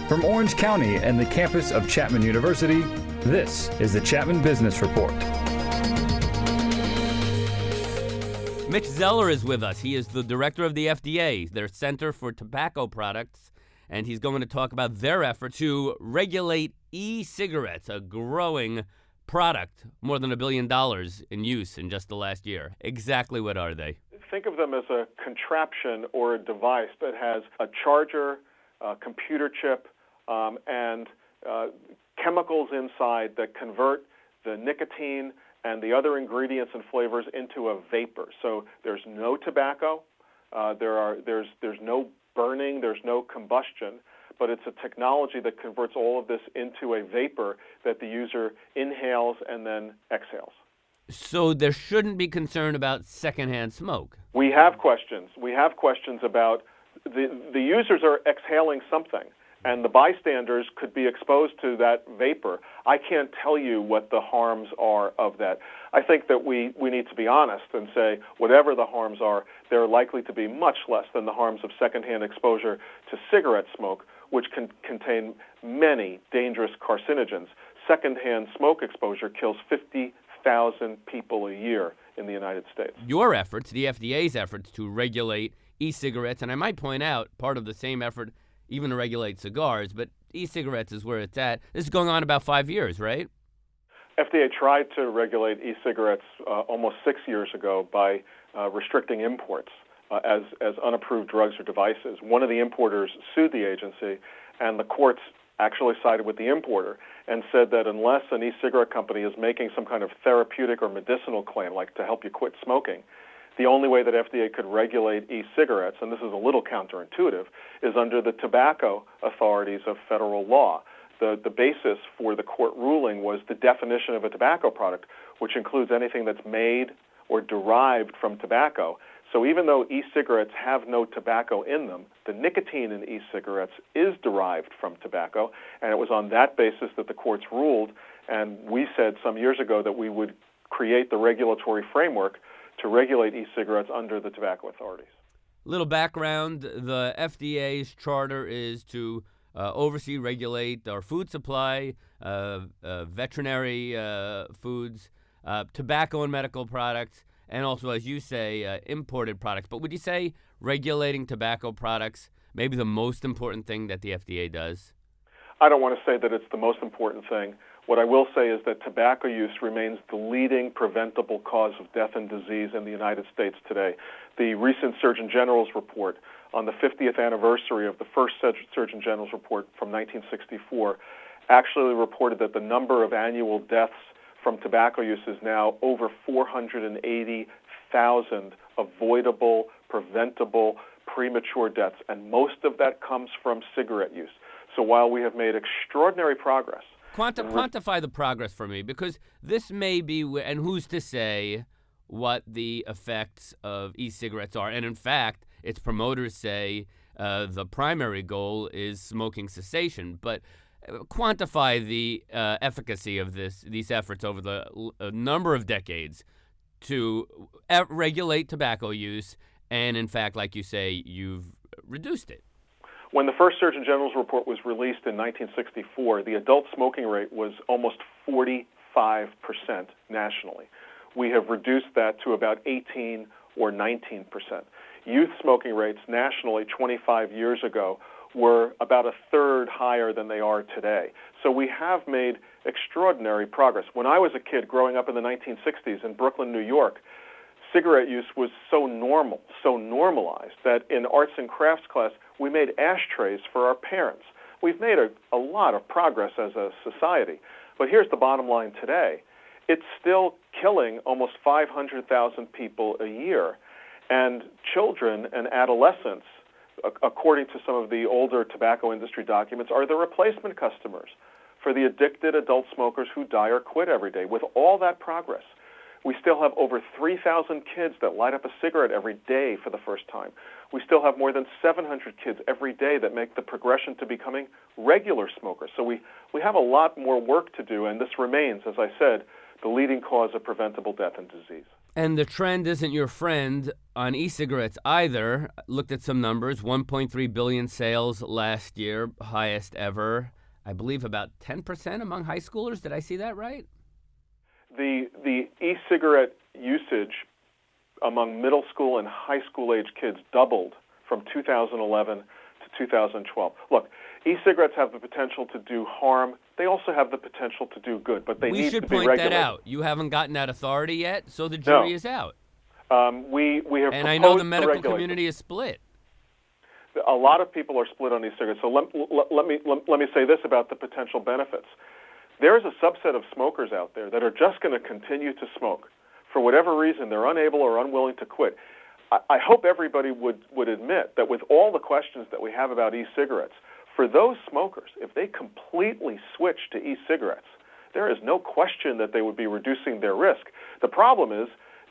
From Orange County and the campus of Chapman University, this is the Chapman Business Report. Mitch Zeller is with us. He is the director of the FDA, their Center for Tobacco Products, and he's going to talk about their effort to regulate e-cigarettes, a growing product, more than $1 billion in use in just the last year. Exactly what are they? Think of them as a contraption or a device that has a charger, a computer chip, and chemicals inside that convert the nicotine and the other ingredients and flavors into a vapor. So there's no tobacco, there's no burning, there's no combustion, but it's a technology that converts all of this into a vapor that the user inhales and then exhales. So there shouldn't be concern about secondhand smoke. We have questions. We have questions about the users are exhaling something, and the bystanders could be exposed to that vapor. I can't tell you what the harms are of that. I think that we need to be honest and say whatever the harms are, they're likely to be much less than the harms of secondhand exposure to cigarette smoke, which can contain many dangerous carcinogens. Secondhand smoke exposure kills 50,000 people a year in the United States. Your efforts, the FDA's efforts to regulate e-cigarettes, and I might point out part of the same effort even to regulate cigars, but e-cigarettes is where it's at. This is going on about 5 years, right? FDA tried to regulate e-cigarettes almost 6 years ago by restricting imports as unapproved drugs or devices. One of the importers sued the agency, and the courts actually sided with the importer and said that unless an e-cigarette company is making some kind of therapeutic or medicinal claim, like to help you quit smoking, the only way that FDA could regulate e-cigarettes, and this is a little counterintuitive, is under the tobacco authorities of federal law. The basis for the court ruling was the definition of a tobacco product, which includes anything that's made or derived from tobacco. So even though e-cigarettes have no tobacco in them, the nicotine in e-cigarettes is derived from tobacco, and it was on that basis that the courts ruled, and we said some years ago that we would create the regulatory framework to regulate e-cigarettes under the tobacco authorities. Little background, the FDA's charter is to oversee, regulate our food supply, veterinary foods, tobacco and medical products, and also, as you say, imported products. But would you say regulating tobacco products maybe the most important thing that the FDA does? I don't want to say that it's the most important thing. What I will say is that tobacco use remains the leading preventable cause of death and disease in the United States today. The recent Surgeon General's report on the 50th anniversary of the first Surgeon General's report from 1964 actually reported that the number of annual deaths from tobacco use is now over 480,000 avoidable, preventable, premature deaths, and most of that comes from cigarette use. So while we have made extraordinary progress, quantify the progress for me, because this may be, and who's to say what the effects of e-cigarettes are. And in fact, its promoters say the primary goal is smoking cessation. But quantify the efficacy of these efforts over the number of decades to regulate tobacco use. And in fact, like you say, you've reduced it. When the first Surgeon General's report was released in 1964, the adult smoking rate was almost 45% nationally. We have reduced that to about 18 or 19%. Youth smoking rates nationally 25 years ago were about a third higher than they are today. So we have made extraordinary progress. When I was a kid growing up in the 1960s in Brooklyn, New York, cigarette use was so normalized that in arts and crafts class, we made ashtrays for our parents. We've made a lot of progress as a society. But here's the bottom line today. It's still killing almost 500,000 people a year. And children and adolescents, according to some of the older tobacco industry documents, are the replacement customers for the addicted adult smokers who die or quit every day. With all that progress, we still have over 3,000 kids that light up a cigarette every day for the first time. We still have more than 700 kids every day that make the progression to becoming regular smokers. So we have a lot more work to do, and this remains, as I said, the leading cause of preventable death and disease. And the trend isn't your friend on e-cigarettes either. Looked at some numbers, 1.3 billion sales last year, highest ever. I believe about 10% among high schoolers. Did I see that right? The e-cigarette usage among middle school and high school age kids doubled from 2011 to 2012. Look, e-cigarettes have the potential to do harm. They also have the potential to do good, but they need to be regulated. We should point that out. You haven't gotten that authority yet, so the jury is out. We have and I know the medical community is split. A lot of people are split on e-cigarettes. So let me say this about the potential benefits. There is a subset of smokers out there that are just going to continue to smoke. For whatever reason, they're unable or unwilling to quit. I hope everybody would admit that with all the questions that we have about e-cigarettes, for those smokers, if they completely switch to e-cigarettes, there is no question that they would be reducing their risk. The problem is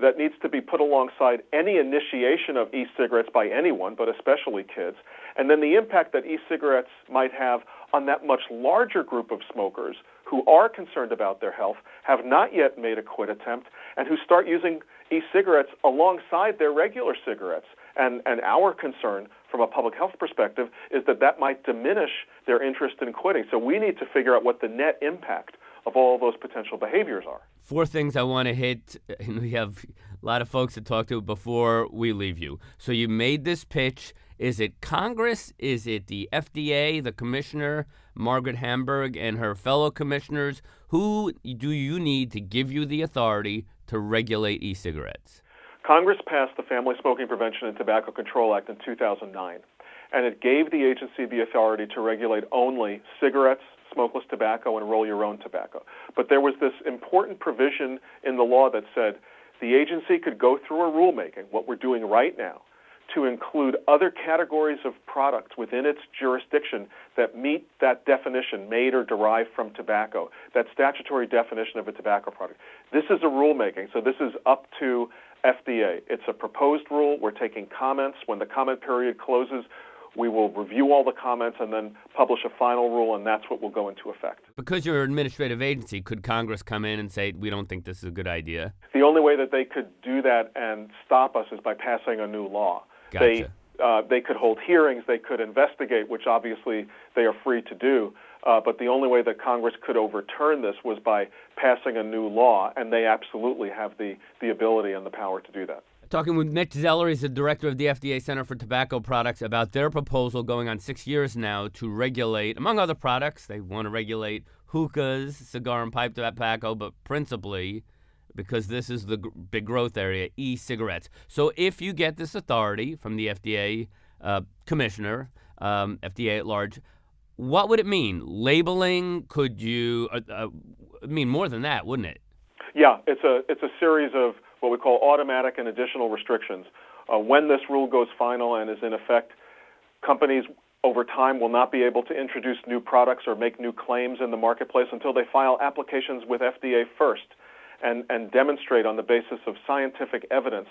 that needs to be put alongside any initiation of e-cigarettes by anyone, but especially kids, and then the impact that e-cigarettes might have on that much larger group of smokers who are concerned about their health, have not yet made a quit attempt, and who start using e-cigarettes alongside their regular cigarettes. And our concern from a public health perspective is that might diminish their interest in quitting. So we need to figure out what the net impact of all those potential behaviors are. 4 things I want to hit, and we have a lot of folks to talk to before we leave you. So you made this pitch. Is it Congress? Is it the FDA, the commissioner, Margaret Hamburg, and her fellow commissioners? Who do you need to give you the authority to regulate e-cigarettes? Congress passed the Family Smoking Prevention and Tobacco Control Act in 2009, and it gave the agency the authority to regulate only cigarettes, smokeless tobacco, and roll-your-own tobacco. But there was this important provision in the law that said the agency could go through a rulemaking, what we're doing right now, to include other categories of products within its jurisdiction that meet that definition, made or derived from tobacco, that statutory definition of a tobacco product. This is a rulemaking, so this is up to FDA. It's a proposed rule. We're taking comments. When the comment period closes, we will review all the comments and then publish a final rule, and that's what will go into effect. Because you're an administrative agency, could Congress come in and say, we don't think this is a good idea? The only way that they could do that and stop us is by passing a new law. Gotcha. They could hold hearings, they could investigate, which obviously they are free to do, but the only way that Congress could overturn this was by passing a new law, and they absolutely have the ability and the power to do that. Talking with Mitch Zeller, he's the director of the FDA Center for Tobacco Products, about their proposal going on 6 years now to regulate, among other products, they want to regulate hookahs, cigar and pipe tobacco, but principally, because this is the big growth area, e-cigarettes. So if you get this authority from the FDA commissioner, FDA at large, what would it mean? Labeling? Could you mean more than that, wouldn't it? Yeah, it's a series of what we call automatic and additional restrictions. When this rule goes final and is in effect, companies over time will not be able to introduce new products or make new claims in the marketplace until they file applications with FDA first and demonstrate on the basis of scientific evidence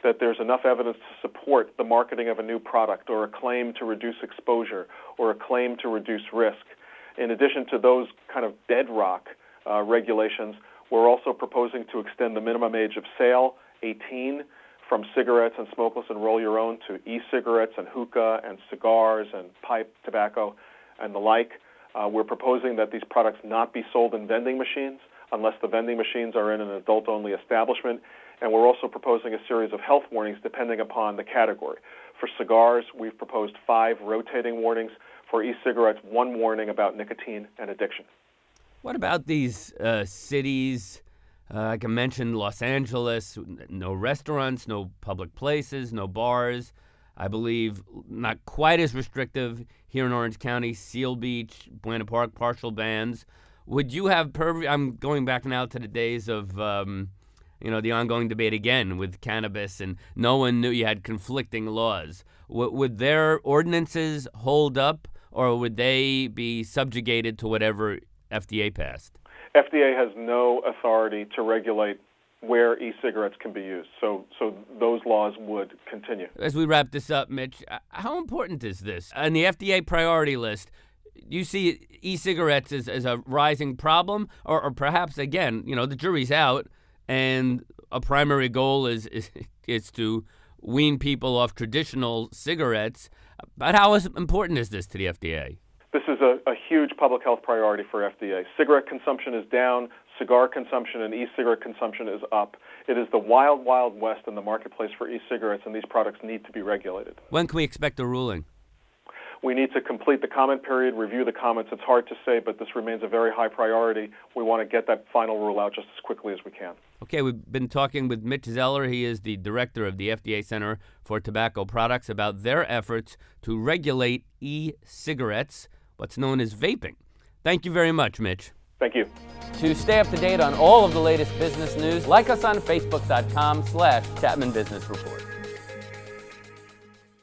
that there's enough evidence to support the marketing of a new product or a claim to reduce exposure or a claim to reduce risk. In addition to those kind of bedrock regulations, we're also proposing to extend the minimum age of sale, 18, from cigarettes and smokeless and roll-your-own to e-cigarettes and hookah and cigars and pipe tobacco and the like. We're proposing that these products not be sold in vending machines unless the vending machines are in an adult-only establishment. And we're also proposing a series of health warnings depending upon the category. For cigars, we've proposed 5 rotating warnings. For e-cigarettes, 1 warning about nicotine and addiction. What about these cities, like I mentioned, Los Angeles, no restaurants, no public places, no bars. I believe not quite as restrictive here in Orange County, Seal Beach, Buena Park, partial bans. Would you have, I'm going back now to the days of, the ongoing debate again with cannabis, and no one knew you had conflicting laws. Would their ordinances hold up, or would they be subjugated to whatever FDA passed? FDA has no authority to regulate where e-cigarettes can be used, so those laws would continue. As we wrap this up, Mitch, how important is this? On the FDA priority list, do you see e-cigarettes as a rising problem, or perhaps, again, the jury's out, and a primary goal is to wean people off traditional cigarettes. But how important is this to the FDA? This is a huge public health priority for FDA. Cigarette consumption is down, cigar consumption and e-cigarette consumption is up. It is the wild, wild west in the marketplace for e-cigarettes, and these products need to be regulated. When can we expect a ruling? We need to complete the comment period, review the comments. It's hard to say, but this remains a very high priority. We want to get that final rule out just as quickly as we can. Okay, we've been talking with Mitch Zeller. He is the director of the FDA Center for Tobacco Products about their efforts to regulate e-cigarettes, what's known as vaping. Thank you very much, Mitch. Thank you. To stay up to date on all of the latest business news, like us on Facebook.com/Chapman Business Report.